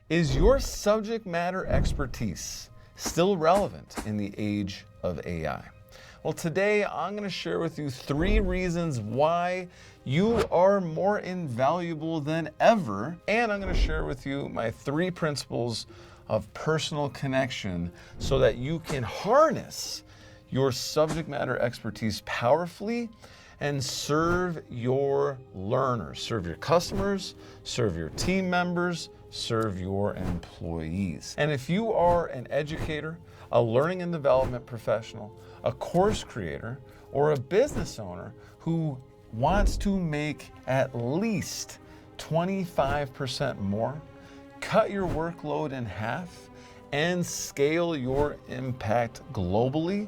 Is your subject matter expertise still relevant in the age of AI? Well, today I'm going to share with you 3 reasons why you are more invaluable than ever, and I'm going to share with you my 3 principles of personal connection so that you can harness your subject matter expertise powerfully and serve your learners, serve your customers, serve your team members, serve your employees. And if you are an educator, a learning and development professional, a course creator, or a business owner who wants to make at least 25% more, cut your workload in half, and scale your impact globally,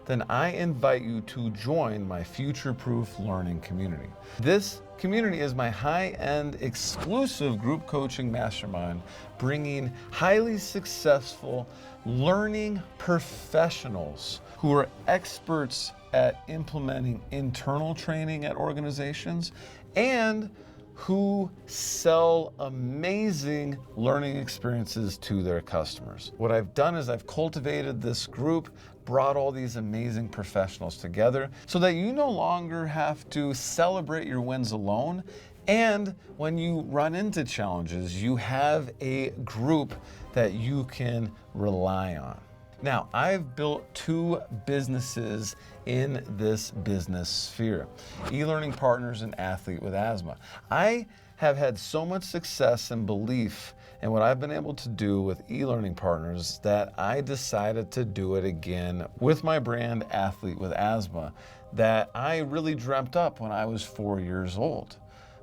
then I invite you to join my future-proof learning community. This community is my high-end exclusive group coaching mastermind, bringing highly successful learning professionals who are experts at implementing internal training at organizations and who sell amazing learning experiences to their customers. What I've done is I've cultivated this group, brought all these amazing professionals together so that you no longer have to celebrate your wins alone. And when you run into challenges, you have a group that you can rely on. Now, I've built 2 businesses in this business sphere, eLearning Partners and Athlete with Asthma. I have had so much success and belief in what I've been able to do with eLearning Partners that I decided to do it again with my brand Athlete with Asthma that I really dreamt up when I was 4 years old.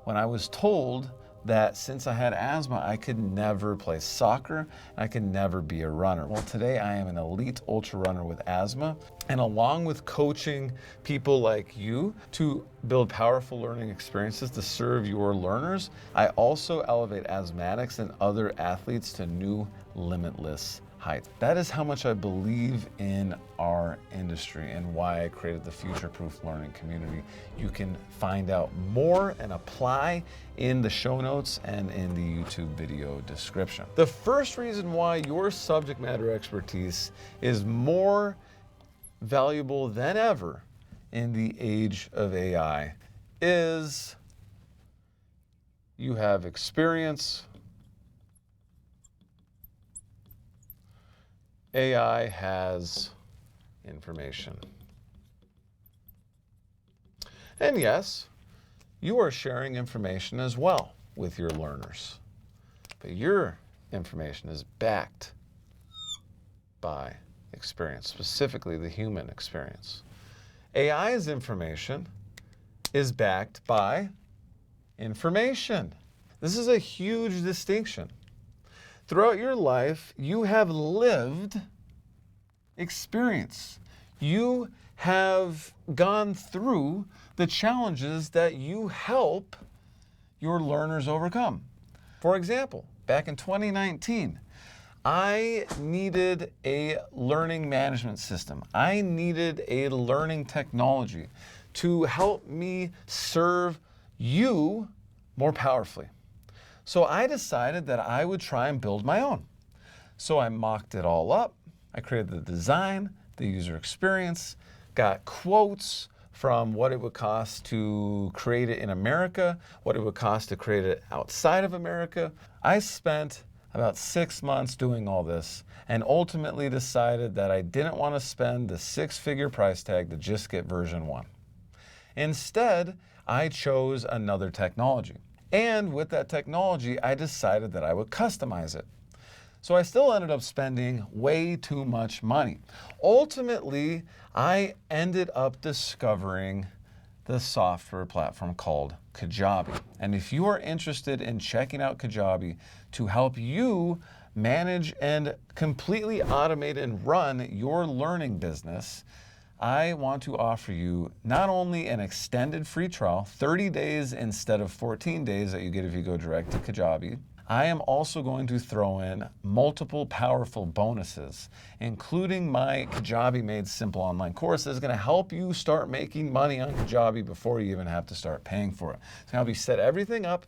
When I was told that since I had asthma, I could never play soccer, I could never be a runner. Well, today I am an elite ultra runner with asthma, and along with coaching people like you to build powerful learning experiences to serve your learners, I also elevate asthmatics and other athletes to new limitless heights. That is how much I believe in our industry and why I created the future-proof learning community. You can find out more and apply in the show notes and in the YouTube video description. The first reason why your subject matter expertise is more valuable than ever in the age of AI is you have experience. AI has information. And yes, you are sharing information as well with your learners, but your information is backed by experience, specifically the human experience. AI's information is backed by information. This is a huge distinction. Throughout your life, you have lived experience. You have gone through the challenges that you help your learners overcome. For example, back in 2019, I needed a learning management system. I needed a learning technology to help me serve you more powerfully. So I decided that I would try and build my own. So I mocked it all up. I created the design, the user experience, got quotes from what it would cost to create it in America, what it would cost to create it outside of America. I spent about 6 months doing all this and ultimately decided that I didn't want to spend the 6-figure price tag to just get version 1. Instead, I chose another technology. And with that technology, I decided that I would customize it. So I still ended up spending way too much money. Ultimately, I ended up discovering the software platform called Kajabi. And if you are interested in checking out Kajabi to help you manage and completely automate and run your learning business, I want to offer you not only an extended free trial, 30 days instead of 14 days that you get if you go direct to Kajabi. I am also going to throw in multiple powerful bonuses, including my Kajabi Made Simple online course that is going to help you start making money on Kajabi before you even have to start paying for it. So I'll be set everything up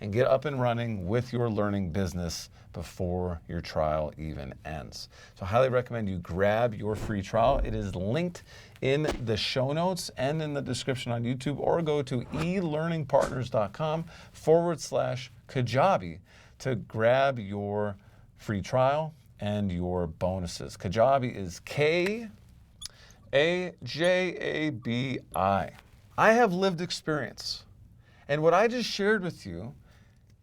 and get up and running with your learning business before your trial even ends. So I highly recommend you grab your free trial. It is linked in the show notes and in the description on YouTube, or go to elearningpartners.com/Kajabi to grab your free trial and your bonuses. Kajabi is Kajabi. I have lived experience, and what I just shared with you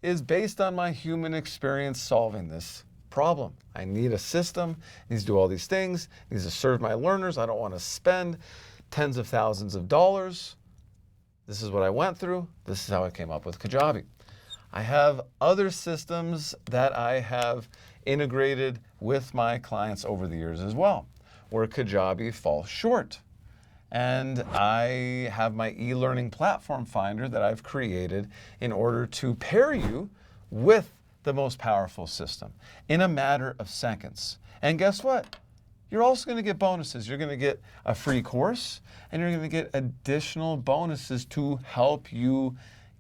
is based on my human experience solving this problem. I need a system, it needs to do all these things, it needs to serve my learners. I don't want to spend tens of thousands of dollars. This is what I went through. This is how I came up with Kajabi. I have other systems that I have integrated with my clients over the years as well, where Kajabi falls short. And I have my e-learning platform finder that I've created in order to pair you with the most powerful system in a matter of seconds. And guess what? You're also going to get bonuses. You're going to get a free course, and you're going to get additional bonuses to help you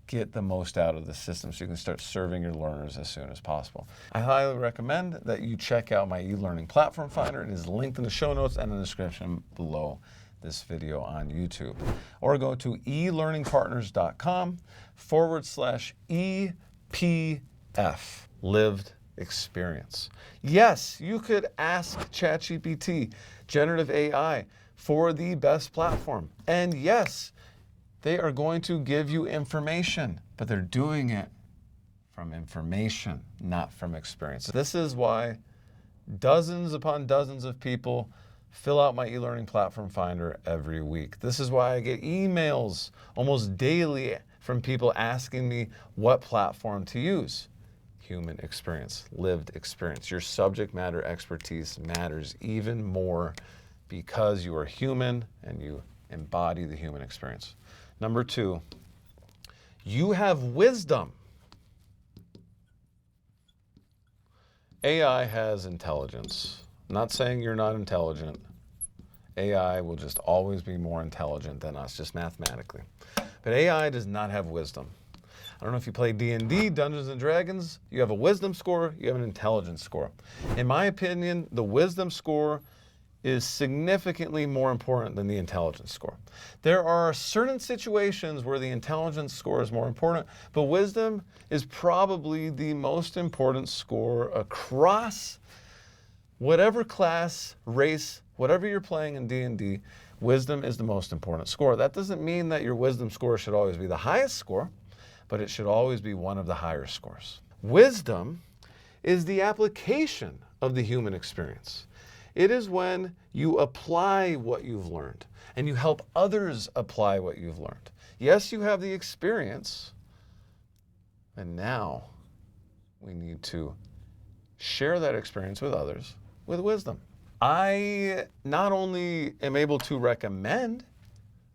get the most out of the system so you can start serving your learners as soon as possible. I highly recommend that you check out my e-learning platform finder. It is linked in the show notes and in the description below this video on YouTube. Or go to elearningpartners.com/EPF, lived experience. Yes, you could ask ChatGPT, generative AI, for the best platform. And yes, they are going to give you information, but they're doing it from information, not from experience. This is why dozens upon dozens of people fill out my e-learning platform finder every week. This is why I get emails almost daily from people asking me what platform to use. Human experience, lived experience. Your subject matter expertise matters even more because you are human and you embody the human experience. Number 2, you have wisdom. AI has intelligence. I'm not saying you're not intelligent. AI will just always be more intelligent than us, just mathematically. But AI does not have wisdom. I don't know if you play D&D, Dungeons and Dragons, you have a wisdom score, you have an intelligence score. In my opinion, the wisdom score is significantly more important than the intelligence score. There are certain situations where the intelligence score is more important, but wisdom is probably the most important score across whatever class, race, whatever you're playing in D&D. Wisdom is the most important score. That doesn't mean that your wisdom score should always be the highest score, but it should always be one of the higher scores. Wisdom is the application of the human experience. It is when you apply what you've learned and you help others apply what you've learned. Yes, you have the experience, and now we need to share that experience with others with wisdom. I not only am able to recommend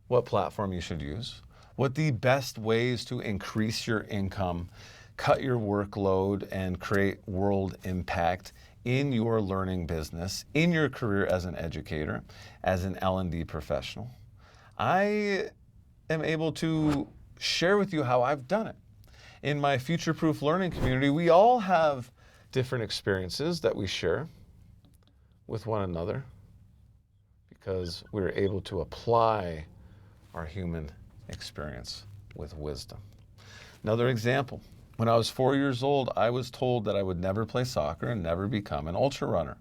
what platform you should use, what the best ways to increase your income, cut your workload, and create world impact in your learning business, in your career as an educator, as an L&D professional. I am able to share with you how I've done it. In my future-proof learning community, we all have different experiences that we share with one another because we're able to apply our human experience with wisdom. Another example, when I was 4 years old, I was told that I would never play soccer and never become an ultra runner.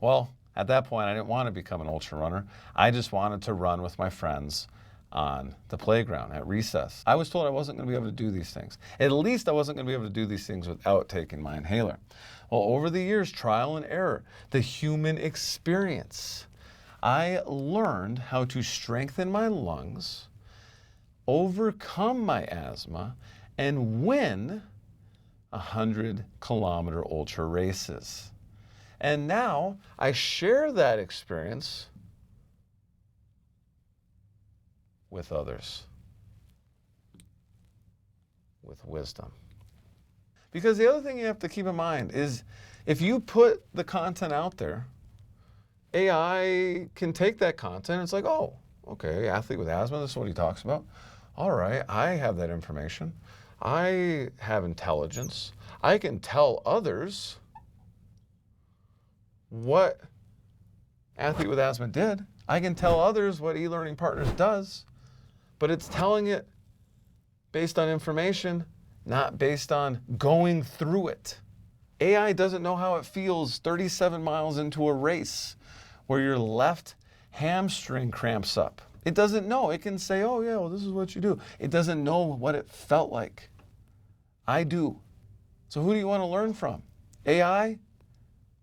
Well, at that point, I didn't want to become an ultra runner. I just wanted to run with my friends on the playground at recess. I was told I wasn't going to be able to do these things. At least I wasn't going to be able to do these things without taking my inhaler. Well, over the years, trial and error, the human experience, I learned how to strengthen my lungs, overcome my asthma, and win 100-kilometer ultra races. And now I share that experience with others, with wisdom. Because the other thing you have to keep in mind is if you put the content out there, AI can take that content. It's like, oh, okay, athlete with asthma, this is what he talks about. All right, I have that information. I have intelligence. I can tell others what Athlete with Asthma did. I can tell others what eLearning Partners does, but it's telling it based on information, not based on going through it. AI doesn't know how it feels 37 miles into a race where your left hamstring cramps up. It doesn't know. It can say, oh yeah, well, this is what you do. It doesn't know what it felt like. I do. So who do you want to learn from? AI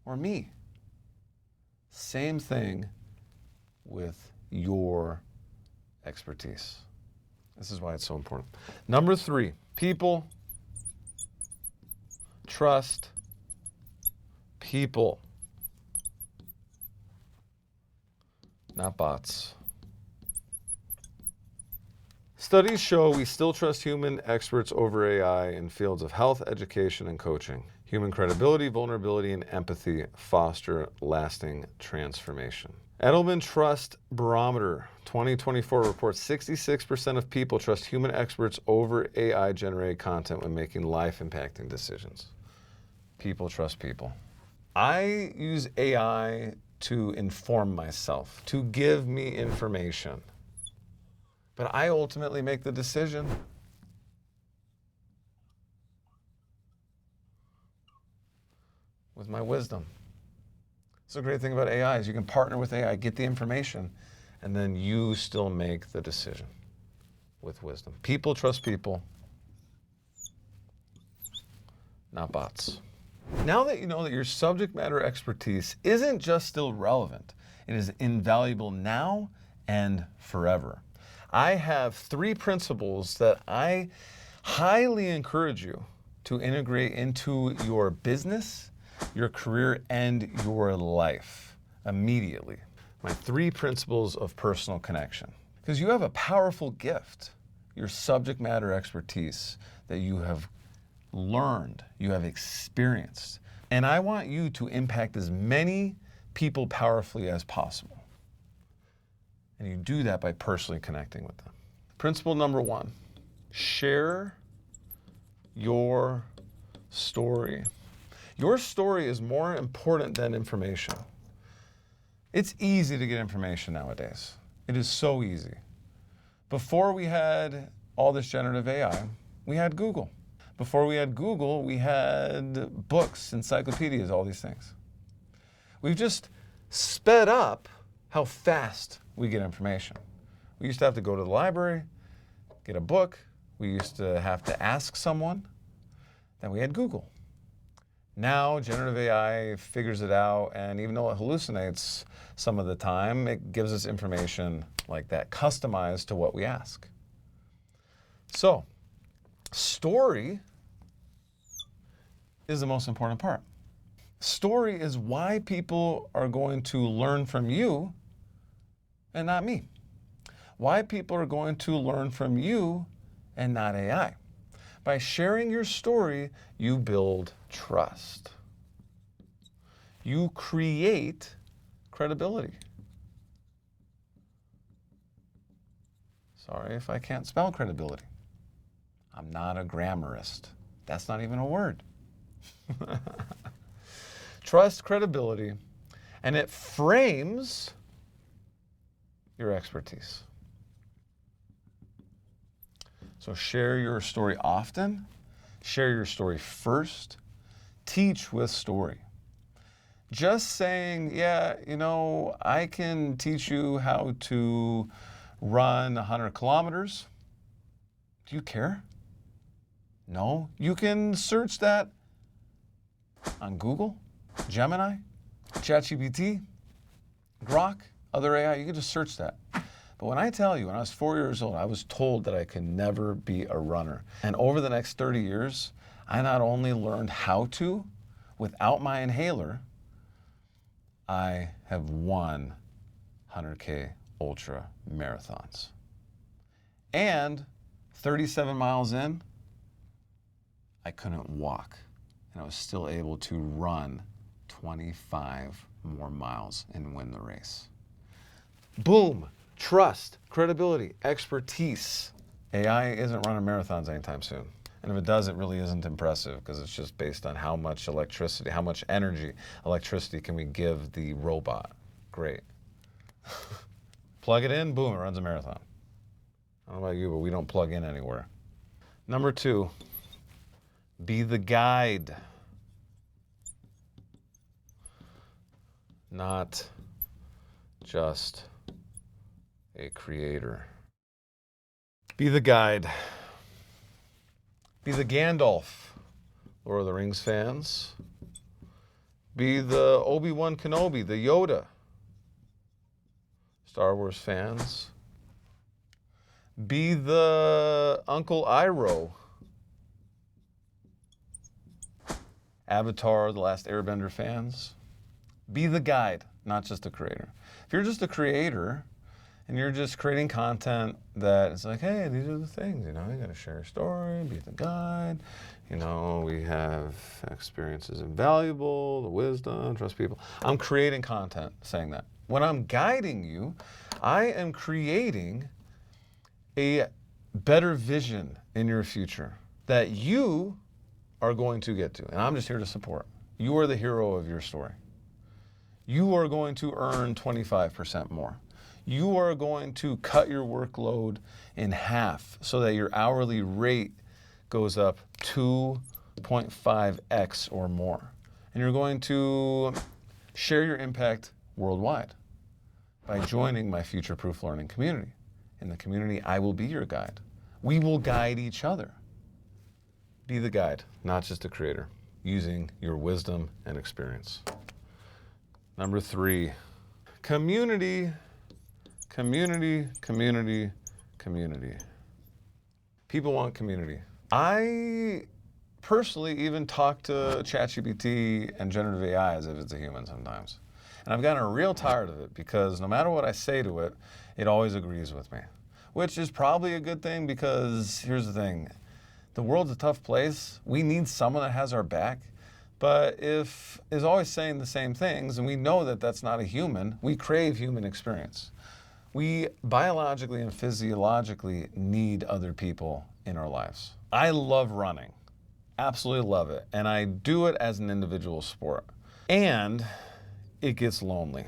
or me? Same thing with your expertise. This is why it's so important. Number 3, people trust people, not bots. Studies show we still trust human experts over AI in fields of health, education, and coaching. Human credibility, vulnerability, and empathy foster lasting transformation. Edelman Trust Barometer 2024 reports 66% of people trust human experts over AI-generated content when making life-impacting decisions. People trust people. I use AI to inform myself, to give me information. But I ultimately make the decision. With my wisdom. It's a great thing about AI is you can partner with AI, get the information, and then you still make the decision with wisdom. People trust people, not bots. Now that you know that your subject matter expertise isn't just still relevant, it is invaluable now and forever. I have 3 principles that I highly encourage you to integrate into your business, your career, and your life immediately. My 3 principles of personal connection. Because you have a powerful gift, your subject matter expertise that you have learned, you have experienced. And I want you to impact as many people powerfully as possible. And you do that by personally connecting with them. Principle number 1, share your story. Your story is more important than information. It's easy to get information nowadays. It is so easy. Before we had all this generative AI, we had Google. Before we had Google, we had books, encyclopedias, all these things. We've just sped up how fast we get information. We used to have to go to the library, get a book. We used to have to ask someone. Then we had Google. Now, generative AI figures it out, and even though it hallucinates some of the time, it gives us information like that, customized to what we ask. So, story is the most important part. Story is why people are going to learn from you and not me. Why people are going to learn from you and not AI. By sharing your story, you build trust. You create credibility. Sorry if I can't spell credibility. I'm not a grammarist. That's not even a word. Trust, credibility, and it frames your expertise. So share your story often, share your story first, teach with story. Just saying, yeah, you know, I can teach you how to run 100 kilometers. Do you care? No. You can search that on Google, Gemini, ChatGPT, Grok, other AI. You can just search that. But when I tell you, when I was 4 years old, I was told that I could never be a runner. And over the next 30 years, I not only learned how to, without my inhaler, I have won 100K ultra marathons. And 37 miles in, I couldn't walk. And I was still able to run 25 more miles and win the race. Boom. Trust, credibility, expertise. AI isn't running marathons anytime soon. And if it does, it really isn't impressive because it's just based on how much electricity, how much energy, electricity can we give the robot. Great. Plug it in, boom, it runs a marathon. I don't know about you, but we don't plug in anywhere. Number 2, be the guide, not just a creator. Be the guide. Be the Gandalf, Lord of the Rings fans. Be the Obi-Wan Kenobi, the Yoda, Star Wars fans. Be the Uncle Iroh, Avatar, The Last Airbender fans. Be the guide, not just a creator. If you're just a creator and you're just creating content that is like, hey, these are the things, you gotta share your story, be the guide. We have experiences invaluable, the wisdom, trust people. I'm creating content saying that. When I'm guiding you, I am creating a better vision in your future that you are going to get to. And I'm just here to support. You are the hero of your story. You are going to earn 25% more. You are going to cut your workload in half so that your hourly rate goes up 2.5x or more. And you're going to share your impact worldwide by joining my future-proof learning community. In the community, I will be your guide. We will guide each other. Be the guide, not just a creator, using your wisdom and experience. Number 3, community, community, community, community. People want community. I personally even talk to ChatGPT and generative AI as if it's a human sometimes. And I've gotten real tired of it because no matter what I say to it, it always agrees with me, which is probably a good thing because here's the thing. The world's a tough place. We need someone that has our back. But if is always saying the same things, and we know that that's not a human, we crave human experience. We biologically and physiologically need other people in our lives. I love running, absolutely love it. And I do it as an individual sport. And it gets lonely.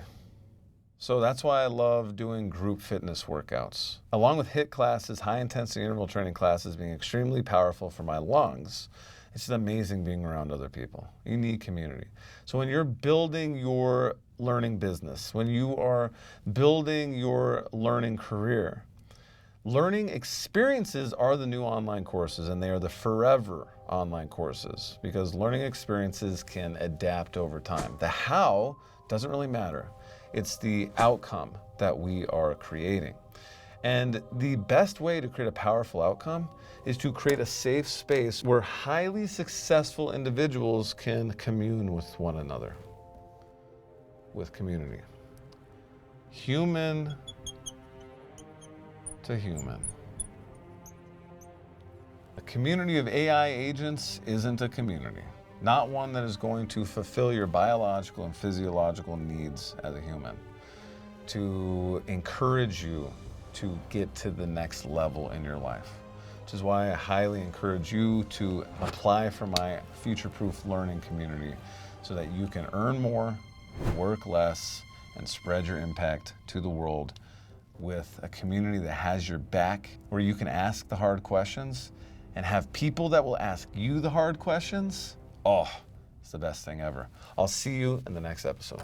So that's why I love doing group fitness workouts. Along with HIIT classes, high intensity interval training classes being extremely powerful for my lungs, it's just amazing being around other people. You need community. So when you're building your learning business, when you are building your learning career, learning experiences are the new online courses, and they are the forever online courses because learning experiences can adapt over time. The how doesn't really matter. It's the outcome that we are creating. And the best way to create a powerful outcome is to create a safe space where highly successful individuals can commune with one another, with community. Human to human. A community of AI agents isn't a community. Not one that is going to fulfill your biological and physiological needs as a human, to encourage you to get to the next level in your life. Which is why I highly encourage you to apply for my future-proof learning community so that you can earn more, work less, and spread your impact to the world with a community that has your back, where you can ask the hard questions and have people that will ask you the hard questions. Oh, it's the best thing ever. I'll see you in the next episode.